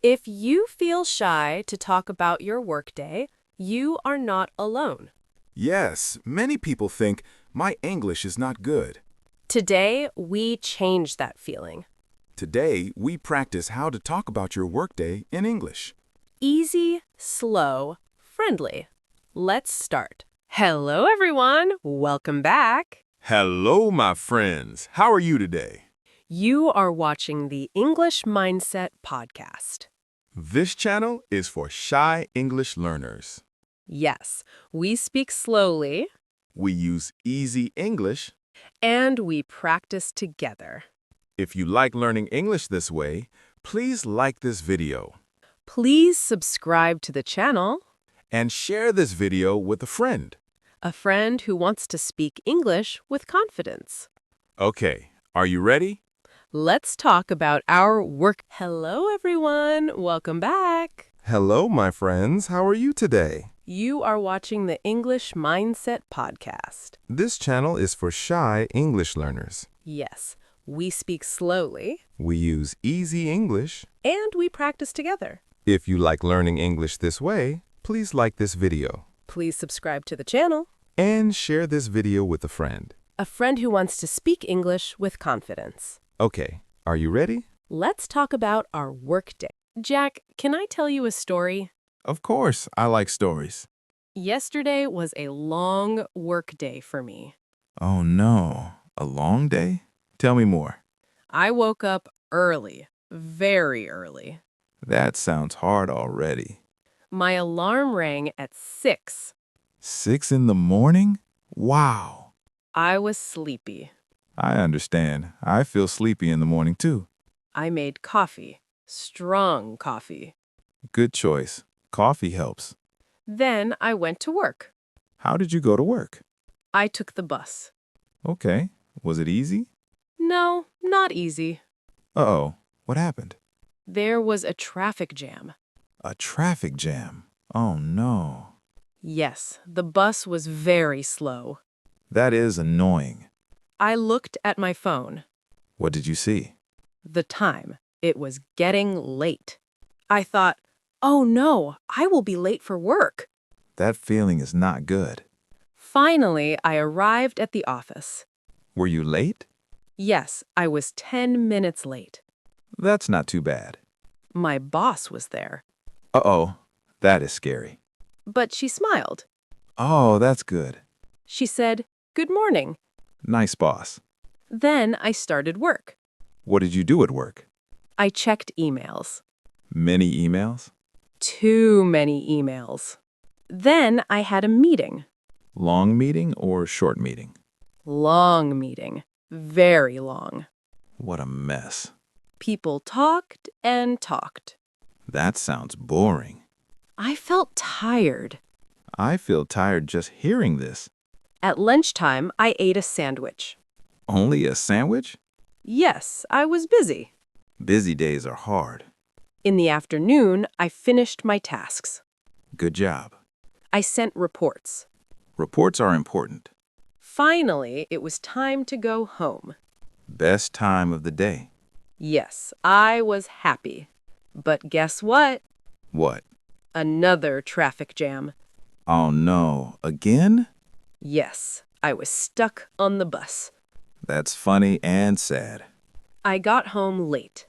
If you feel shy to talk about your workday, you are not alone. Yes, many people think my English is not good. Today, we change that feeling. Today, we practice how to talk about your workday in English. Easy, slow, friendly. Let's start. Hello, everyone. Welcome back. Hello, my friends. How are you today? You are watching the English Mindset podcast. This channel is for shy English learners. Yes, we speak slowly We use easy English. and we practice together. If you like learning English this way, please like this video Please subscribe to the channel. and share this video with a friend. A friend who wants to speak English with confidence. Okay, are you ready? Let's talk about our work. Hello, everyone. Welcome back. Hello, my friends. How are you today? You are watching the English Mindset podcast. This channel is for shy English learners. Yes, we speak slowly We use easy English. and we practice together. If you like learning English this way, please like this video Please subscribe to the channel. and share this video with a friend. A friend who wants to speak English with confidence. Okay, are you ready? Let's talk about our workday. Jack, can I tell you a story? Of course, I like stories. Yesterday was a long work day for me. Oh no, a long day? Tell me more. I woke up early, very early. That sounds hard already. My alarm rang at 6. 6 in the morning? Wow. I was sleepy. I understand. I feel sleepy in the morning too. I made coffee, strong coffee. Good choice. Coffee helps. Then I went to work. How did you go to work? I took the bus. Okay. Was it easy? No, not easy. Uh-oh. What happened? There was a traffic jam. A traffic jam. Oh no. Yes, the bus was very slow. That is annoying. I looked at my phone. What did you see? The time. It was getting late. I thought, oh no, I will be late for work. That feeling is not good. Finally, I arrived at the office. Were you late? Yes, I was 10 minutes late. That's not too bad. My boss was there, Uh-oh. That is scary. but she smiled. Oh, that's good. She said, "Good morning." Nice boss. Then I started work. What did you do at work? I checked emails. Many emails? Too many emails. Then I had a meeting. Long meeting or short meeting? Long meeting. Very long. What a mess. People talked and talked. That sounds boring. I felt tired. I feel tired just hearing this. At lunchtime, I ate a sandwich. Only a sandwich? Yes, I was busy. Busy days are hard. In the afternoon, I finished my tasks. Good job. I sent reports. Reports are important. Finally, it was time to go home. Best time of the day. Yes, I was happy. But guess what? What? Another traffic jam. Oh no, again? Yes, I was stuck on the bus. That's funny and sad. I got home late.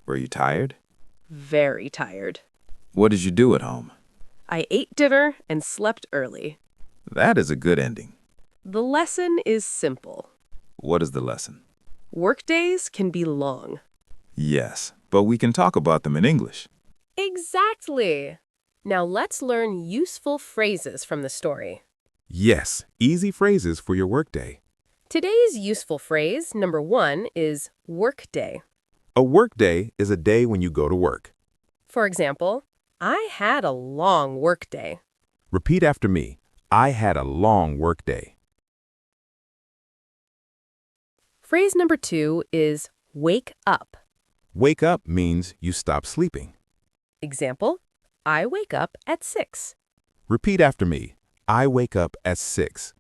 Were you tired? Very tired. What did you do at home? I ate dinner and slept early. That is a good ending. The lesson is simple. What is the lesson? Workdays can be long. Yes, but we can talk about them in English. Exactly. Now let's learn useful phrases from the story. Yes, easy phrases for your workday. Today's useful phrase, number 1, is workday. A workday is a day when you go to work. For example, I had a long workday. Repeat after me. I had a long workday. Phrase number 2 is wake up. Wake up means you stop sleeping. Example, I wake up at 6. Repeat after me. I wake up at 6.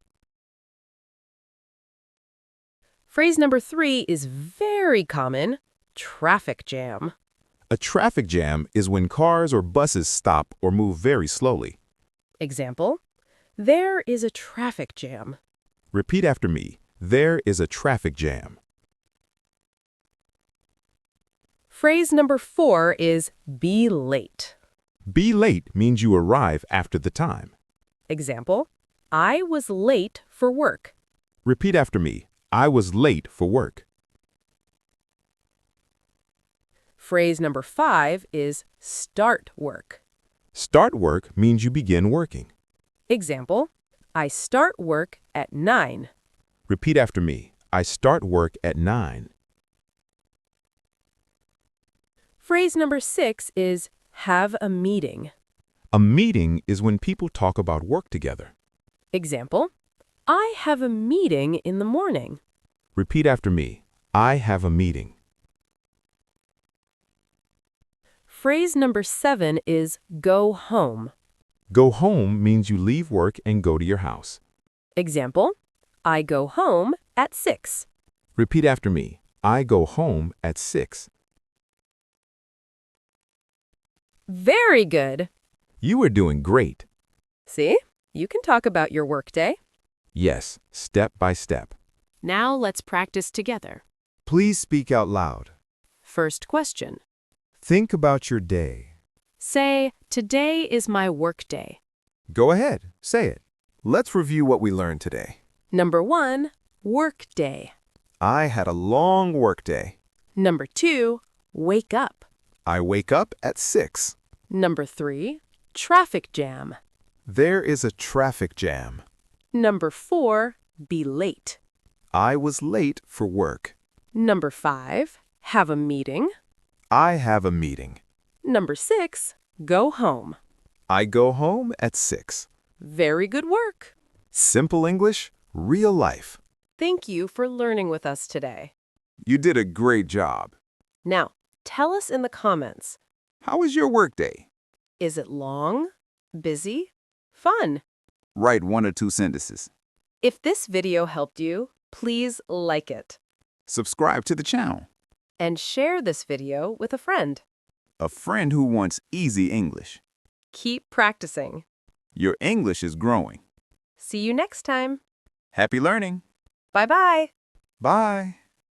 Phrase number 3 is very common, traffic jam. A traffic jam is when cars or buses stop or move very slowly. Example, there is a traffic jam. Repeat after me. There is a traffic jam. Phrase number 4 is be late. Be late means you arrive after the time. Example, I was late for work. Repeat after me. I was late for work. Phrase number 5 is start work. Start work means you begin working. Example, I start work at 9. Repeat after me. I start work at 9. Phrase number 6 is have a meeting. A meeting is when people talk about work together. Example, I have a meeting in the morning. Repeat after me. I have a meeting. Phrase number 7 is go home. Go home means you leave work and go to your house. Example, I go home at 6. Repeat after me. I go home at 6. Very good. You are doing great. See, you can talk about your workday. Yes, step by step. Now let's practice together. Please speak out loud. First question. Think about your day. Say, today is my work day. Go ahead, say it. Let's review what we learned today. Number 1, work day. I had a long work day. Number 2, wake up. I wake up at 6. Number 3, traffic jam. There is a traffic jam. Number 4, be late. I was late for work. Number 5, have a meeting. I have a meeting. Number 6, go home. I go home at 6. Very good work. Simple English, real life. Thank you for learning with us today. You did a great job. Now, tell us in the comments, How was your workday? is it long, busy, fun? Write 1 or 2 sentences. If this video helped you, please like it Subscribe to the channel. and share this video with a friend. A friend who wants easy English. Keep practicing. Your English is growing. See you next time. Happy learning. Bye-bye. Bye.